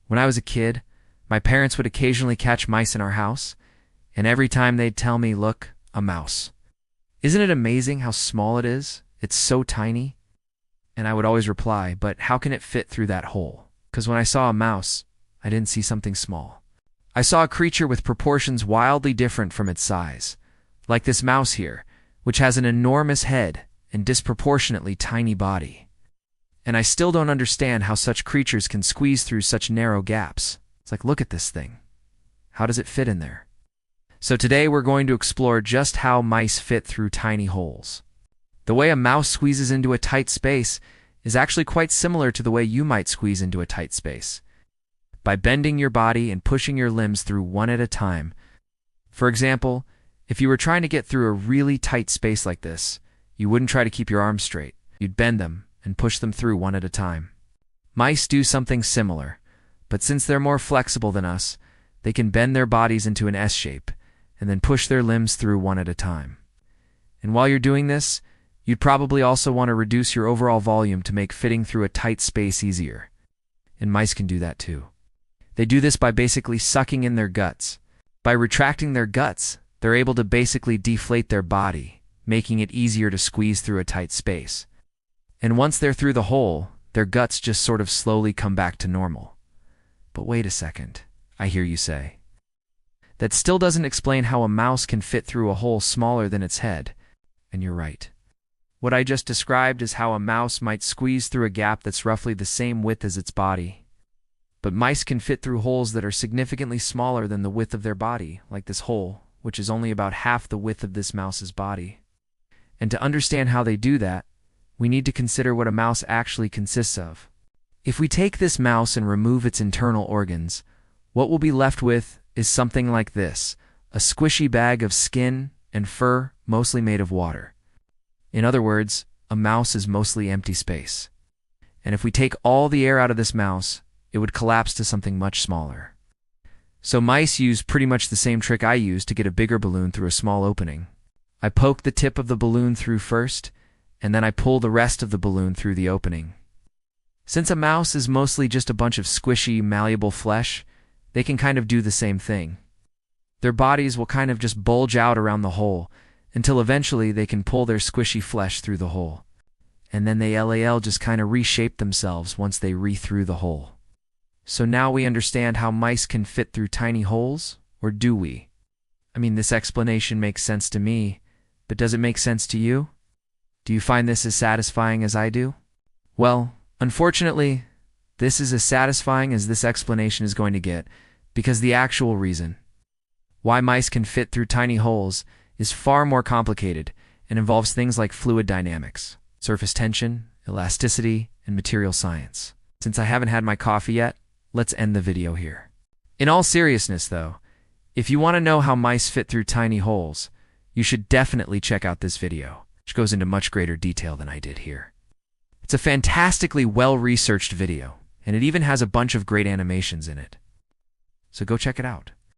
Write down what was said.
When I was a kid, my parents would occasionally catch mice in our house, and every time they'd tell me, "Look, a mouse." Isn't it amazing how small it is? It's so tiny. And I would always reply, "But how can it fit through that hole?" Because when I saw a mouse, I didn't see something small. I saw a creature with proportions wildly different from its size, like this mouse here, which has an enormous head and disproportionately tiny body. And I still don't understand how such creatures can squeeze through such narrow gaps. It's like, look at this thing. How does it fit in there? So today we're going to explore just how mice fit through tiny holes. The way a mouse squeezes into a tight space is actually quite similar to the way you might squeeze into a tight space, by bending your body and pushing your limbs through one at a time. For example, if you were trying to get through a really tight space like this, you wouldn't try to keep your arms straight. You'd bend them and push them through one at a time. Mice do something similar, but since they're more flexible than us, they can bend their bodies into an S shape and then push their limbs through one at a time. And while you're doing this, you'd probably also want to reduce your overall volume to make fitting through a tight space easier. And mice can do that too. They do this by basically sucking in their guts. By retracting their guts, they're able to basically deflate their body, making it easier to squeeze through a tight space. And once they're through the hole, their guts just sort of slowly come back to normal. But wait a second, I hear you say. That still doesn't explain how a mouse can fit through a hole smaller than its head. And you're right. What I just described is how a mouse might squeeze through a gap that's roughly the same width as its body. But mice can fit through holes that are significantly smaller than the width of their body, like this hole, which is only about half the width of this mouse's body. And to understand how they do that, we need to consider what a mouse actually consists of. If we take this mouse and remove its internal organs, what we'll be left with is something like this, a squishy bag of skin and fur, mostly made of water. In other words, a mouse is mostly empty space. And if we take all the air out of this mouse, it would collapse to something much smaller. So mice use pretty much the same trick I use to get a bigger balloon through a small opening. I poke the tip of the balloon through first, and then I pull the rest of the balloon through the opening. Since a mouse is mostly just a bunch of squishy, malleable flesh, they can kind of do the same thing. Their bodies will kind of just bulge out around the hole until eventually they can pull their squishy flesh through the hole. And then they just kind of reshape themselves once they re-through the hole. So now we understand how mice can fit through tiny holes, or do we? I mean, this explanation makes sense to me, but does it make sense to you? Do you find this as satisfying as I do? Well, unfortunately, this is as satisfying as this explanation is going to get, because the actual reason why mice can fit through tiny holes is far more complicated and involves things like fluid dynamics, surface tension, elasticity, and material science. Since I haven't had my coffee yet, let's end the video here. In all seriousness, though, if you want to know how mice fit through tiny holes, you should definitely check out this video, which goes into much greater detail than I did here. It's a fantastically well-researched video, and it even has a bunch of great animations in it. So go check it out.